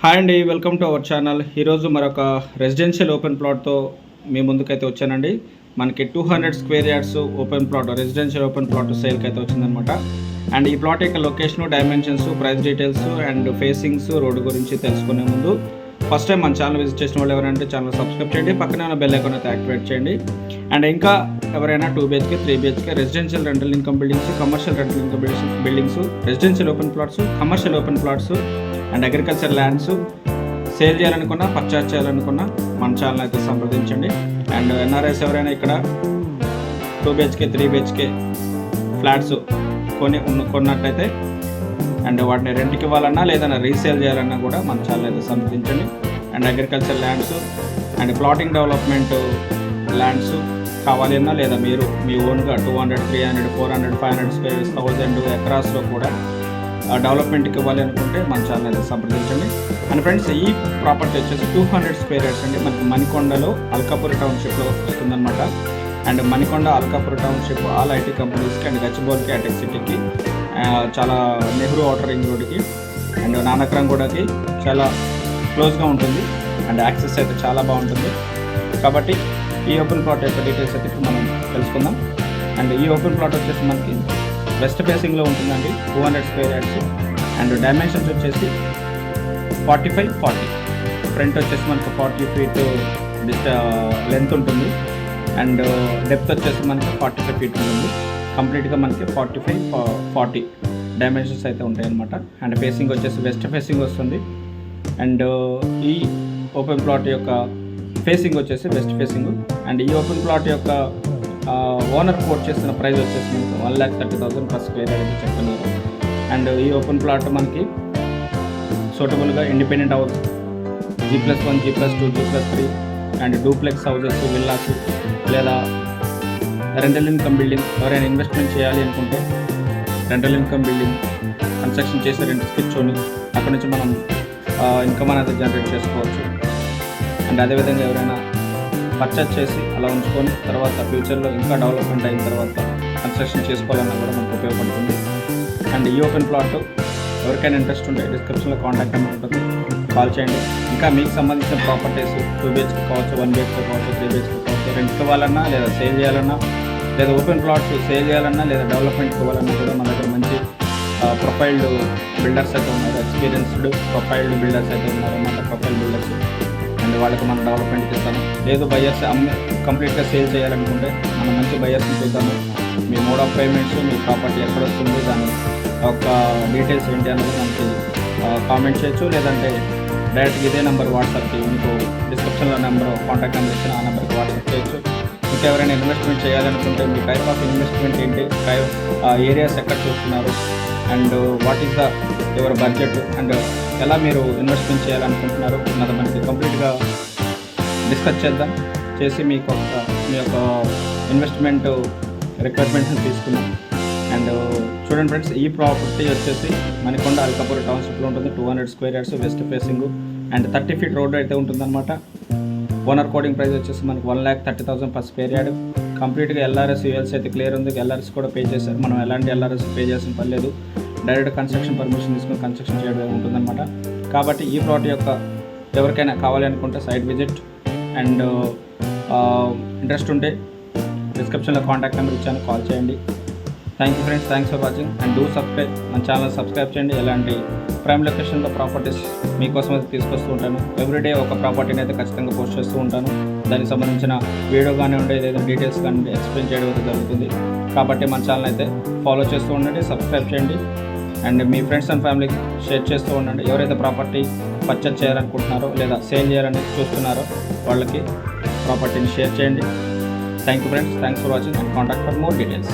Hi అండి, welcome to our channel. ఈరోజు మరొక రెసిడెన్షియల్ ఓపెన్ ప్లాట్తో మీ ముందుకైతే వచ్చానండి. మనకి 200 square yards open plot, residential open plot సేల్కి అయితే వచ్చిందనమాట. అండ్ ఈ ప్లాట్ యొక్క location, dimensions, price details and facings, road గురించి తెలుసుకునే ముందు ఫస్ట్ టైం మన ఛానల్ విజిట్ చేసిన వాళ్ళు ఎవరంటే ఛానల్ సబ్స్క్రైబ్ చేయండి, పక్కనే ఉన్న బెల్ ఐకాన్ అయితే యాక్టివేట్ చేయండి. అండ్ ఇంకా ఎవరైనా 2 BHK 3 BHK residential rental income buildings, commercial rental income buildings, residential open plots, commercial open plots and agriculture lands sale చేయాలనుకున్నా, పర్చేస్ చేయాలనుకున్నా మన ఛానల్ అయితే సంప్రదించండి. అండ్ ఎన్ఆర్ఐస్ ఎవరైనా ఇక్కడ 2 BHK 3 BHK ఫ్లాట్స్ కొన్నట్టయితే అండ్ వాటిని రెంట్కి ఇవ్వాలన్నా లేదన్నా రీసేల్ చేయాలన్నా కూడా మన ఛానల్ అయితే సంప్రదించండి. And agriculture lands and plotting development lands కావాలన్నా లేదా మీరు మీ ఓన్గా 200, 300, 400, 500 స్క్వేర్ 1000 ఎకరాస్లో కూడా డెవలప్మెంట్కి ఇవ్వాలి అనుకుంటే మన ఛానల్ అయితే సంప్రదించండి. అండ్ ఫ్రెండ్స్, ఈ ప్రాపర్టీ వచ్చేసి 200 స్క్వేర్ యార్డ్స్ అండి. మనకి మణికొండలో అల్కాపూర్ టౌన్షిప్లో వస్తుందన్నమాట. And Manikonda Alkapur township all IT కంపెనీస్కి అండ్ గచ్చిబౌలికి, హైటెక్ సిటీకి, చాలా నెహ్రూ ఔటర్ రింగ్ రోడ్కి అండ్ నానక్రంగూడకి చాలా క్లోజ్గా ఉంటుంది. అండ్ యాక్సెస్ అయితే చాలా బాగుంటుంది. కాబట్టి ఈ ఓపెన్ ప్లాట్ యొక్క డీటెయిల్స్ అయితే మనం తెలుసుకుందాం. అండ్ ఈ ఓపెన్ ప్లాట్ వచ్చేసి మనకి వెస్ట్ ఫేసింగ్లో ఉంటుందండి. 200 స్క్వేర్ యార్డ్స్ అండ్ డైమెన్షన్స్ వచ్చేసి 45-40. ఫ్రంట్ వచ్చేసి మనకు 40 ఫీట్ లెంత్ ఉంటుంది. అండ్ డెప్త్ వచ్చేసి మనకి 45 ఫీట్ ఉంటుంది. కంప్లీట్గా మనకి 45-40 డైమెన్షన్స్ అయితే ఉంటాయి అన్నమాట. అండ్ ఫేసింగ్ వచ్చేసి వెస్ట్ ఫేసింగ్ వస్తుంది. అండ్ ఈ ఓపెన్ ప్లాట్ యొక్క ఫేసింగ్ వచ్చేసి వెస్ట్ ఫేసింగ్. అండ్ ఈ ఓపెన్ ప్లాట్ యొక్క ఓనర్ కోట్ చేస్తున్న ప్రైస్ వచ్చేసి మనకి 1,30,000 per స్క్వేర్ యార్డ్ అయితే చెప్తున్నారు. అండ్ ఈ ఓపెన్ ప్లాట్ మనకి సూటబుల్గా independent house G+1, G+2, G+3 and duplex houses, villas లేదా రెంటల్ ఇన్కమ్ బిల్డింగ్ ఎవరైనా ఇన్వెస్ట్మెంట్ చేయాలి అనుకుంటే రెంటల్ ఇన్కమ్ బిల్డింగ్ కన్స్ట్రక్షన్ చేసి రెంట్స్కి ఇచ్చుకొని అక్కడ నుంచి మనం ఇన్కమ్ అనేది జనరేట్ చేసుకోవచ్చు. అండ్ అదేవిధంగా ఎవరైనా పర్చేస్ చేసి అలా ఉంచుకొని తర్వాత ఫ్యూచర్లో ఇంకా డెవలప్మెంట్ అయిన తర్వాత కన్స్ట్రక్షన్ చేసుకోవాలన్నా కూడా మనకు ఉపయోగపడుతుంది. అండ్ ఈ ఓపెన్ ప్లాట్ ఎవరికైనా ఇంట్రెస్ట్ ఉంటే డిస్క్రిప్షన్లో కాంటాక్ట్ నెంబర్ ఉంటుంది, కాల్ చేయండి. ఇంకా మీకు సంబంధించిన ప్రాపర్టీస్ 2 BHK కావచ్చు, 1 BHK కావచ్చు, 3 BHK కావచ్చు, రెంట్ ఇవ్వాలన్నా లేదా సేల్ చేయాలన్నా లేదా ఓపెన్ ప్లాట్స్ సేల్ చేయాలన్నా లేదా డెవలప్మెంట్ ఇవ్వాలన్నా కూడా మన దగ్గర మంచి ప్రొఫైల్డ్ బిల్డర్స్ అయితే ఉన్నారు. ఎక్స్పీరియన్స్డ్ ప్రొఫైల్డ్ బిల్డర్స్ అయితే ఉన్నారు అన్నమాట. ప్రొఫైల్ బిల్డర్స్ అండ్ వాళ్ళకి మనం డెవలప్మెంట్కి ఇస్తాము. లేదు బయర్స్ కంప్లీట్గా సేల్ చేయాలనుకుంటే మనం మంచి బయర్స్ని చూద్దాము. మీ మోడ్ ఆఫ్ పేమెంట్స్, మీ ప్రాపర్టీ ఎక్కడ వస్తుంది, దాని ఒక డీటెయిల్స్ ఏంటి అనేది మనకి కామెంట్ చేయొచ్చు. లేదంటే డైరెక్ట్గా ఇదే నెంబర్ వాట్సాప్కి మీకు డిస్క్రిప్షన్లో నెంబర్ కాంటాక్ట్ నెంబర్ ఇచ్చిన ఆ నెంబర్కి వాట్సాప్ చేయొచ్చు. ఇంకా ఎవరైనా ఇన్వెస్ట్మెంట్ చేయాలనుకుంటే మీ టైప్ ఆఫ్ ఇన్వెస్ట్మెంట్ ఏంటి, ఏరియాస్ ఎక్కడ చూస్తున్నారు and what is the your budget and ఎలా మీరు ఇన్వెస్ట్మెంట్ చేయాలనుకుంటున్నారు అన్నది మనకి కంప్లీట్గా డిస్కస్ చేద్దాం. చేసి మీ యొక్క ఇన్వెస్ట్మెంట్ రిక్వైర్మెంట్ని తీసుకున్నాం. అండ్ చూడండి ఫ్రెండ్స్, ఈ ప్రాపర్టీ వచ్చేసి మణికొండ అల్కాపూర్ టౌన్షిప్లో ఉంటుంది. 200 square yards west facing and 30 feet road అయితే ఉంటుందన్నమాట. ఓనర్ కోడింగ్ ప్రైస్ వచ్చేసి మనకి 1,30,000 per స్క్వేర్ యార్డ్. కంప్లీట్గా LRS ULC అయితే క్లియర్ ఉంది. LRS కూడా పే చేశారు. మనం ఎలాంటి LRS పే చేసిన పని లేదు. డైరెక్ట్ కన్స్ట్రక్షన్ పర్మిషన్ తీసుకుని కన్స్ట్రక్షన్ చేయడం ఉంటుందన్నమాట. కాబట్టి ఈ ప్లాట్ యొక్క ఎవరికైనా కావాలి అనుకుంటే సైట్ విజిట్ అండ్ ఇంట్రెస్ట్ ఉంటే డిస్క్రిప్షన్లో కాంటాక్ట్ నెంబర్ ఇచ్చాను, కాల్ చేయండి. Thank you friends, thanks for watching and do subscribe. మన ఛానల్ సబ్స్క్రైబ్ చేయండి. ఎలాంటి ప్రైమ్ లొకేషన్లో ప్రాపర్టీస్ మీకోసం అయితే తీసుకొస్తూ ఉంటాను. ఎవ్రీడే ఒక ప్రాపర్టీని అయితే ఖచ్చితంగా పోస్ట్ చేస్తూ ఉంటాను. దానికి సంబంధించిన వీడియో కానివ్వండి లేదా డీటెయిల్స్ కానీ ఎక్స్ప్లెయిన్ చేయడం అయితే జరుగుతుంది. కాబట్టి మన ఛానల్ అయితే ఫాలో చేస్తూ ఉండండి, సబ్స్క్రైబ్ చేయండి అండ్ మీ ఫ్రెండ్స్ అండ్ ఫ్యామిలీకి షేర్ చేస్తూ ఉండండి. ఎవరైతే ప్రాపర్టీ పర్చేస్ చేయాలనుకుంటున్నారో లేదా సేల్ చేయాలని చూస్తున్నారో వాళ్ళకి ప్రాపర్టీని షేర్ చేయండి. Thank you friends, thanks for watching and contact for more details.